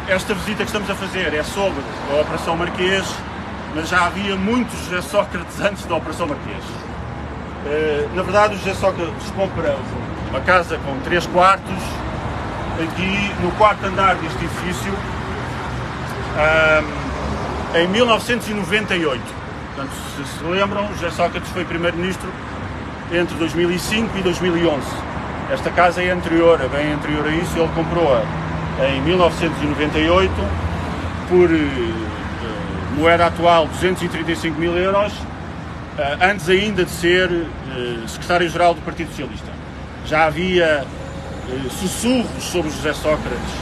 esta visita que estamos a fazer é sobre a Operação Marquês, mas já havia muitos José Sócrates antes da Operação Marquês. Na verdade, o José Sócrates compra uma casa com 3 quartos, aqui no 4º andar deste edifício, em 1998. Portanto, se lembram, o José Sócrates foi primeiro-ministro entre 2005 e 2011. Esta casa é anterior, bem anterior a isso. Ele comprou-a em 1998 por moeda atual 235 mil euros, antes ainda de ser secretário-geral do Partido Socialista. Já havia sussurros sobre o José Sócrates,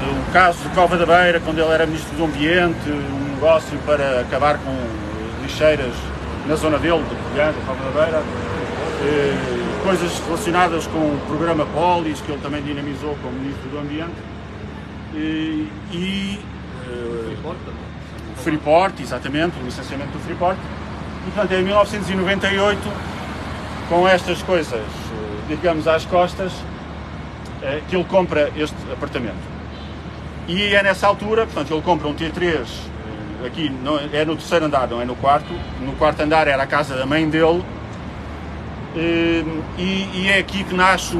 o caso de Cova da Beira, quando ele era Ministro do Ambiente, um negócio para acabar com lixeiras na zona dele, de Colhã, da Cova da Beira, coisas relacionadas com o programa Polis, que ele também dinamizou como Ministro do Ambiente, o Freeport, exatamente, o licenciamento do Freeport. E, portanto, é em 1998, com estas coisas, digamos, às costas, que ele compra este apartamento. E é nessa altura, portanto, ele compra um T3, aqui é no 3º andar, não é no 4º. No 4º andar era a casa da mãe dele, e é aqui que nasce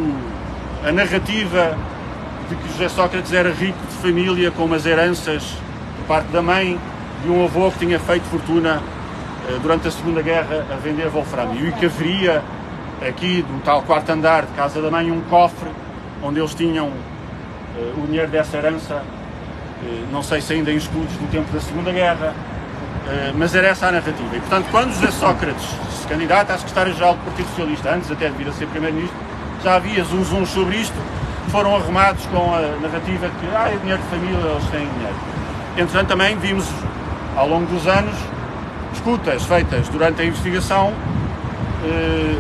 a narrativa de que José Sócrates era rico de família, com umas heranças por parte da mãe, de um avô que tinha feito fortuna durante a Segunda Guerra a vender wolframio, e que haveria aqui, do tal 4º andar de casa da mãe, um cofre onde eles tinham o dinheiro dessa herança, não sei se ainda em escudos do tempo da Segunda Guerra, mas era essa a narrativa. E, portanto, quando José Sócrates se candidata a secretário-geral do Partido Socialista, antes até de vir a ser primeiro-ministro, já havia zunzuns sobre isto, que foram arrumados com a narrativa de que é dinheiro de família, eles têm dinheiro. Entretanto, também vimos, ao longo dos anos, escutas feitas durante a investigação de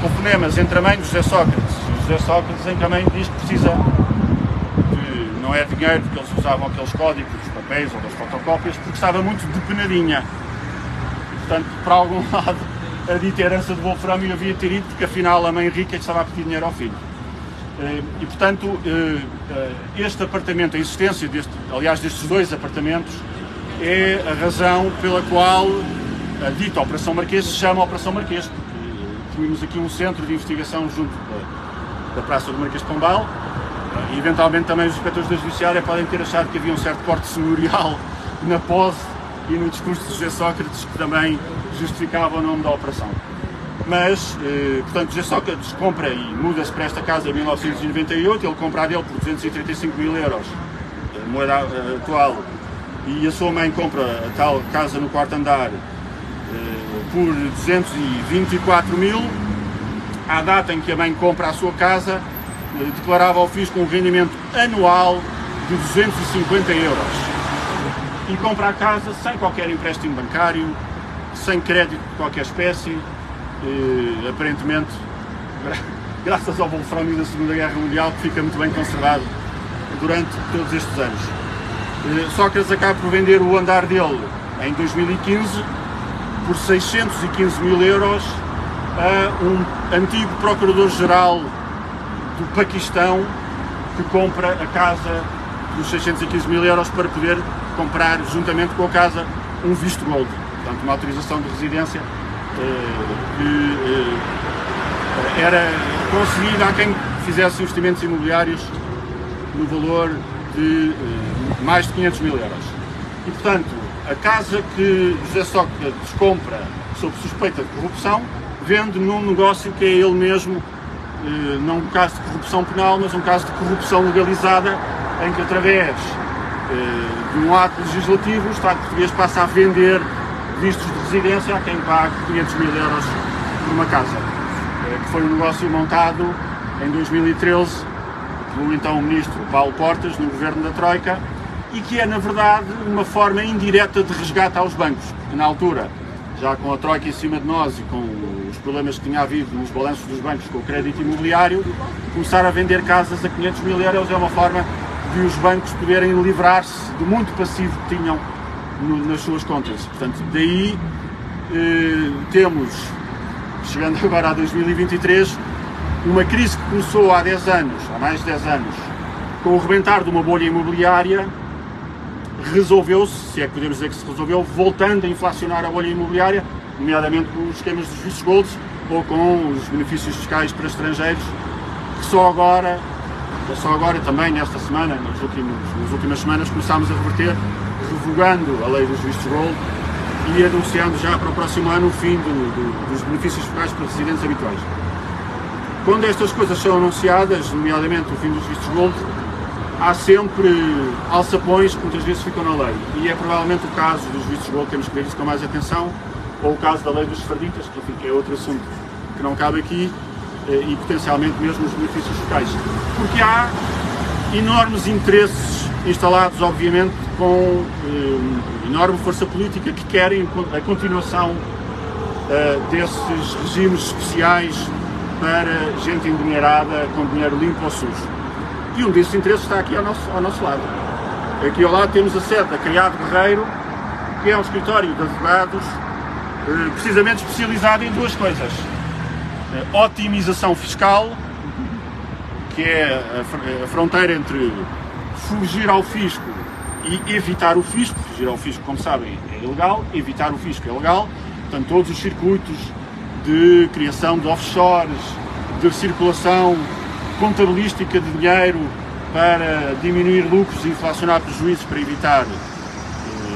telefonemas entre a mãe de José Sócrates e José Sócrates, em que a mãe diz que precisa de, não é dinheiro, porque eles usavam aqueles códigos dos papéis ou das fotocópias, porque estava muito depenadinha. Portanto, para algum lado, a dita herança de wolframio havia ter ido, porque afinal a mãe rica estava a pedir dinheiro ao filho. E, portanto, este apartamento, a existência destes 2 apartamentos, é a razão pela qual a dita Operação Marquês se chama Operação Marquês, porque tínhamos aqui um centro de investigação junto da Praça do Marquês de Pombal, e eventualmente também os inspectores da Judiciária podem ter achado que havia um certo corte senhorial na pose e no discurso de José Sócrates, que também justificava o nome da operação. Mas, portanto, José Sócrates compra e muda-se para esta casa em 1998, ele compra a dele por 235 mil euros, moeda atual, e a sua mãe compra a tal casa no 4º andar por 224 mil. À data em que a mãe compra a sua casa, declarava ao fisco um rendimento anual de 250 euros. E compra a casa sem qualquer empréstimo bancário, sem crédito de qualquer espécie, aparentemente, graças ao wolframio da Segunda Guerra Mundial, que fica muito bem conservado durante todos estes anos. Sócrates acaba por vender o andar dele em 2015 por 615 mil euros a um antigo procurador-geral do Paquistão, que compra a casa dos 615 mil euros para poder comprar, juntamente com a casa, um visto gold, portanto uma autorização de residência que era concedida a quem fizesse investimentos imobiliários no valor de mais de 500 mil euros. E, portanto, a casa que José Sócrates compra sob suspeita de corrupção, vende num negócio que é ele mesmo, não um caso de corrupção penal, mas um caso de corrupção legalizada, em que, através de um ato legislativo, o Estado português passa a vender vistos de residência a quem paga 500 mil euros por uma casa, que foi um negócio montado em 2013 pelo então Ministro Paulo Portas, no governo da Troika, e que é, na verdade, uma forma indireta de resgate aos bancos, porque na altura, já com a Troika em cima de nós e com os problemas que tinha havido nos balanços dos bancos com o crédito imobiliário, começar a vender casas a 500 mil euros é uma forma de os bancos poderem livrar-se do muito passivo que tinham nas suas contas. Portanto, daí temos, chegando agora a 2023, uma crise que começou há 10 anos, há mais de 10 anos, Com o rebentar de uma bolha imobiliária, resolveu-se, se é que podemos dizer que se resolveu, voltando a inflacionar a bolha imobiliária, nomeadamente com os esquemas dos vistos gold ou com os benefícios fiscais para estrangeiros, que só agora também nesta semana, nas últimas semanas, começámos a reverter, revogando a lei dos vistos gold e anunciando já para o próximo ano o fim dos benefícios fiscais para residentes habituais. Quando estas coisas são anunciadas, nomeadamente o fim dos vistos gold, há sempre alçapões que muitas vezes ficam na lei, e é provavelmente o caso dos vistos gold que temos que ver isso com mais atenção, ou o caso da lei dos sefarditas, que enfim, é outro assunto que não cabe aqui, e potencialmente mesmo os benefícios fiscais. Porque há enormes interesses instalados, obviamente, com enorme força política que querem a continuação desses regimes especiais para gente endinheirada com dinheiro limpo ou sujo. E um desses interesses está aqui ao nosso lado. Aqui ao lado temos a sede da Criado Guerreiro, que é um escritório de advogados precisamente especializado em duas coisas. Otimização fiscal, que é a fronteira entre fugir ao fisco e evitar o fisco. Fugir ao fisco, como sabem, é ilegal, evitar o fisco é legal. Portanto, todos os circuitos de criação de offshores, de circulação contabilística de dinheiro para diminuir lucros e inflacionar prejuízos para evitar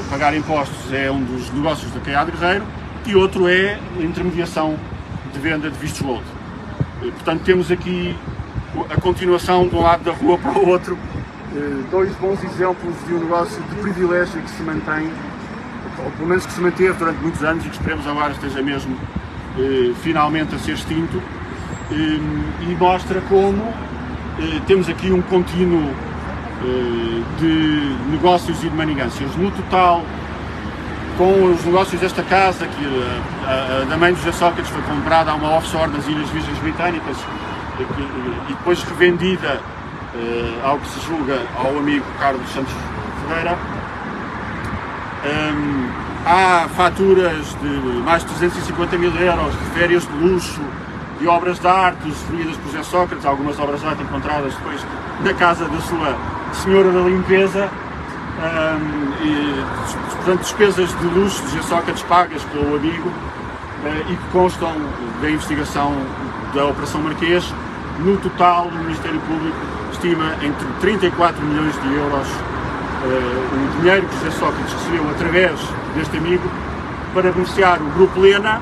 pagar impostos é um dos negócios da Criado Guerreiro, e outro é a intermediação de venda de vistos gold. Portanto, temos aqui a continuação de um lado da rua para o outro, dois bons exemplos de um negócio de privilégio que se mantém, ou pelo menos que se manteve durante muitos anos e que esperemos agora esteja mesmo finalmente a ser extinto, e mostra como temos aqui um contínuo de negócios e de manigâncias. No total, com os negócios desta casa, que a da mãe do José Sócrates foi comprada a uma offshore nas Ilhas Virgens Britânicas e depois revendida ao que se julga ao amigo Carlos Santos Ferreira, há faturas de mais de 350 mil euros de férias de luxo, de obras de arte usufruídas por José Sócrates, algumas obras de arte encontradas depois na casa da sua senhora da limpeza, portanto, despesas de luxo de José Sócrates pagas pelo amigo e que constam da investigação da Operação Marquês. No total, o Ministério Público estima entre 34 milhões de euros o dinheiro que José Sócrates recebeu através deste amigo para beneficiar o Grupo Lena,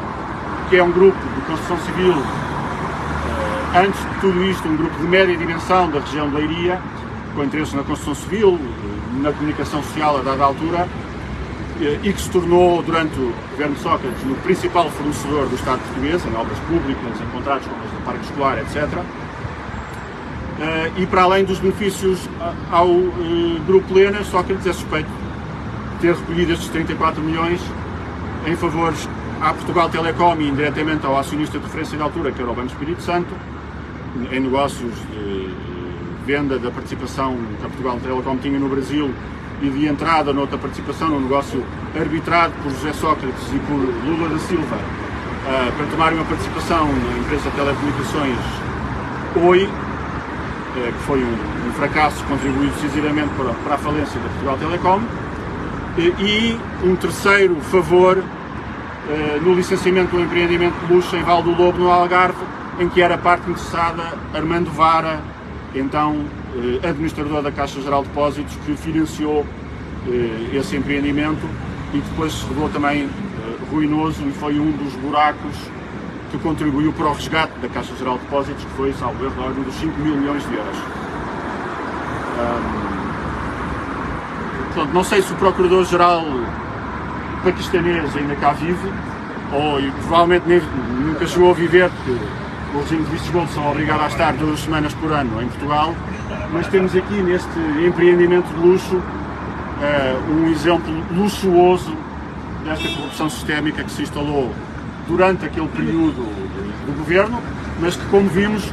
que é um grupo de construção civil, antes de tudo isto, um grupo de média dimensão da região de Leiria, com interesse na construção civil, na comunicação social a dada altura, e que se tornou, durante o governo de Sócrates, no principal fornecedor do Estado português, em obras públicas, em contratos como os do Parque Escolar, etc. E para além dos benefícios ao Grupo Lena, Sócrates é suspeito de ter recolhido estes 34 milhões em favores à Portugal Telecom e indiretamente ao acionista de referência da altura, que era o Banco Espírito Santo, em negócios de venda da participação que a Portugal Telecom tinha no Brasil e de entrada noutra participação num negócio arbitrado por José Sócrates e por Lula da Silva para tomarem uma participação na empresa de telecomunicações Oi, que foi um fracasso, contribuiu decisivamente para a falência da Portugal Telecom, e um terceiro favor no licenciamento do empreendimento de luxo em Val do Lobo, no Algarve, em que era parte interessada Armando Vara, então administrador da Caixa Geral de Depósitos, que financiou esse empreendimento e que depois se revelou também ruinoso e foi um dos buracos que contribuiu para o resgate da Caixa Geral de Depósitos, que foi, salvo erro, da ordem dos 5 mil milhões de euros. Portanto, não sei se o Procurador-Geral paquistanês ainda cá vive, ou provavelmente nunca chegou a viver, porque o regime de vistos gold são obrigados a estar 2 semanas por ano em Portugal, mas temos aqui neste empreendimento de luxo um exemplo luxuoso desta corrupção sistémica que se instalou durante aquele período do governo, mas que, como vimos,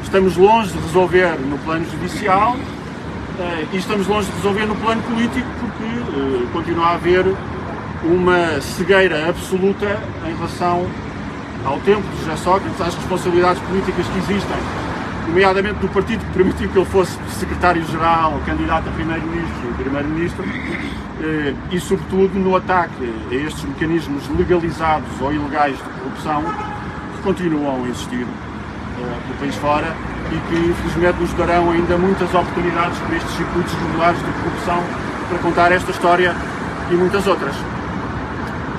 estamos longe de resolver no plano judicial e estamos longe de resolver no plano político, porque continua a haver uma cegueira absoluta em relação ao tempo de José Sócrates, às responsabilidades políticas que existem nomeadamente do partido que permitiu que ele fosse secretário-geral, candidato a primeiro-ministro e primeiro-ministro, e sobretudo no ataque a estes mecanismos legalizados ou ilegais de corrupção que continuam a existir do país fora e que infelizmente nos darão ainda muitas oportunidades para estes circuitos regulares de corrupção para contar esta história e muitas outras.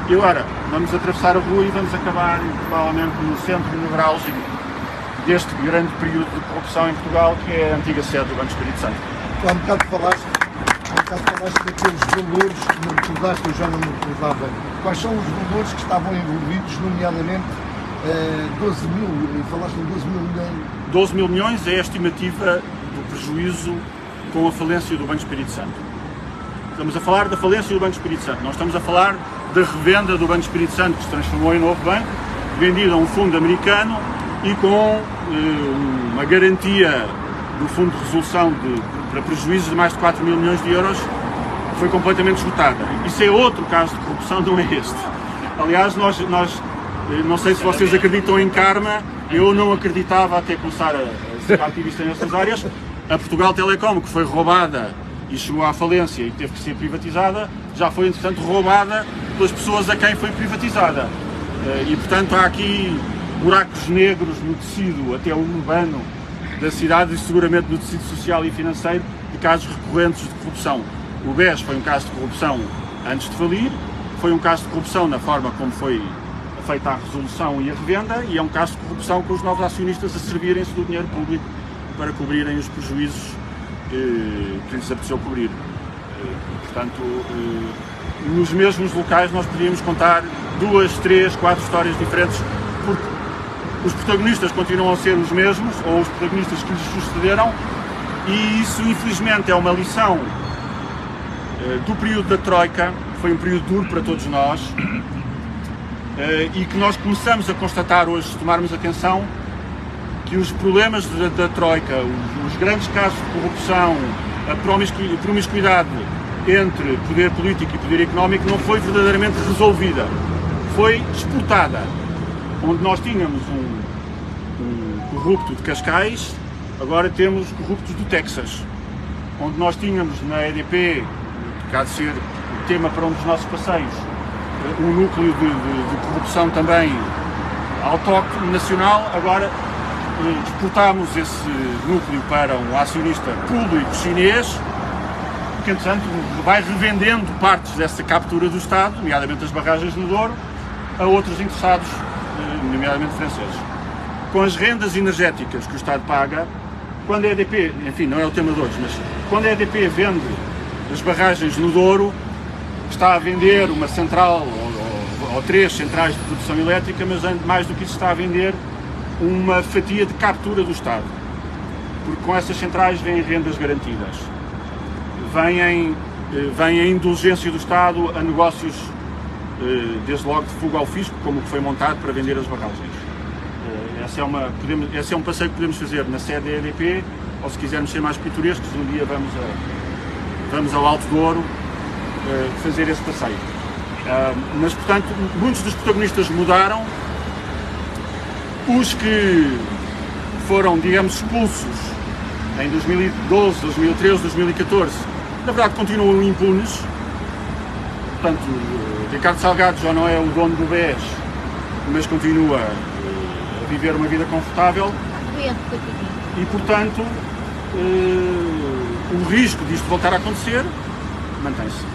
E agora vamos atravessar a rua e vamos acabar provavelmente no centro nevrálgico deste grande período de corrupção em Portugal, que é a antiga sede do Banco do Espírito Santo. Há um bocado falaste daqueles valores que me recordaste, eu já não me recordava. Quais são os valores que estavam envolvidos, nomeadamente 12 mil, falaste em 12 mil milhões? 12 mil milhões é a estimativa do prejuízo com a falência do Banco do Espírito Santo. Estamos a falar da falência do Banco do Espírito Santo, não estamos a falar da revenda do Banco do Espírito Santo, que se transformou em novo banco, vendido a um fundo americano e com uma garantia do Fundo de Resolução para prejuízos de mais de 4 mil milhões de euros, foi completamente esgotada. Isso é outro caso de corrupção, não é este. Aliás, nós não sei se vocês acreditam em karma, eu não acreditava até começar a ser ativista nessas áreas. A Portugal Telecom, que foi roubada e chegou à falência e teve que ser privatizada, já foi, entretanto, roubada pelas pessoas a quem foi privatizada. E, portanto, há aqui buracos negros no tecido, até urbano, da cidade e seguramente no tecido social e financeiro, de casos recorrentes de corrupção. O BES foi um caso de corrupção antes de falir, foi um caso de corrupção na forma como foi feita a resolução e a revenda, e é um caso de corrupção com os novos acionistas a servirem-se do dinheiro público para cobrirem os prejuízos que lhes apeteceu cobrir. Portanto, nos mesmos locais nós podíamos contar 2, 3, 4 histórias diferentes, porque os protagonistas continuam a ser os mesmos, ou os protagonistas que lhes sucederam, e isso infelizmente é uma lição do período da Troika. Foi um período duro para todos nós, e que nós começamos a constatar hoje, se tomarmos atenção, que os problemas da Troika, os grandes casos de corrupção, a promiscuidade entre poder político e poder económico não foi verdadeiramente resolvida, foi exportada. Onde nós tínhamos um corrupto de Cascais, agora temos corruptos do Texas. Onde nós tínhamos na EDP, que há de ser o tema para um dos nossos passeios, um núcleo de corrupção também autóctone, nacional, agora exportámos esse núcleo para um acionista público chinês, que entretanto vai revendendo partes dessa captura do Estado, nomeadamente as barragens no Douro, a outros interessados, nomeadamente franceses. Com as rendas energéticas que o Estado paga, quando a EDP, enfim, não é o tema de hoje, mas quando a EDP vende as barragens no Douro, está a vender uma central ou 3 centrais de produção elétrica, mas mais do que isso está a vender uma fatia de captura do Estado. Porque com essas centrais vêm rendas garantidas, vem a indulgência do Estado a negócios, desde logo de fuga ao fisco, como o que foi montado para vender as barragens. Esse é um passeio que podemos fazer na sede da EDP, ou se quisermos ser mais pitorescos, um dia vamos ao Alto Douro fazer esse passeio. Mas, portanto, muitos dos protagonistas mudaram. Os que foram, digamos, expulsos em 2012, 2013, 2014, na verdade continuam impunes. Portanto, Ricardo Salgado já não é o dono do BES, mas continua a viver uma vida confortável. E, portanto, o risco disto voltar a acontecer mantém-se.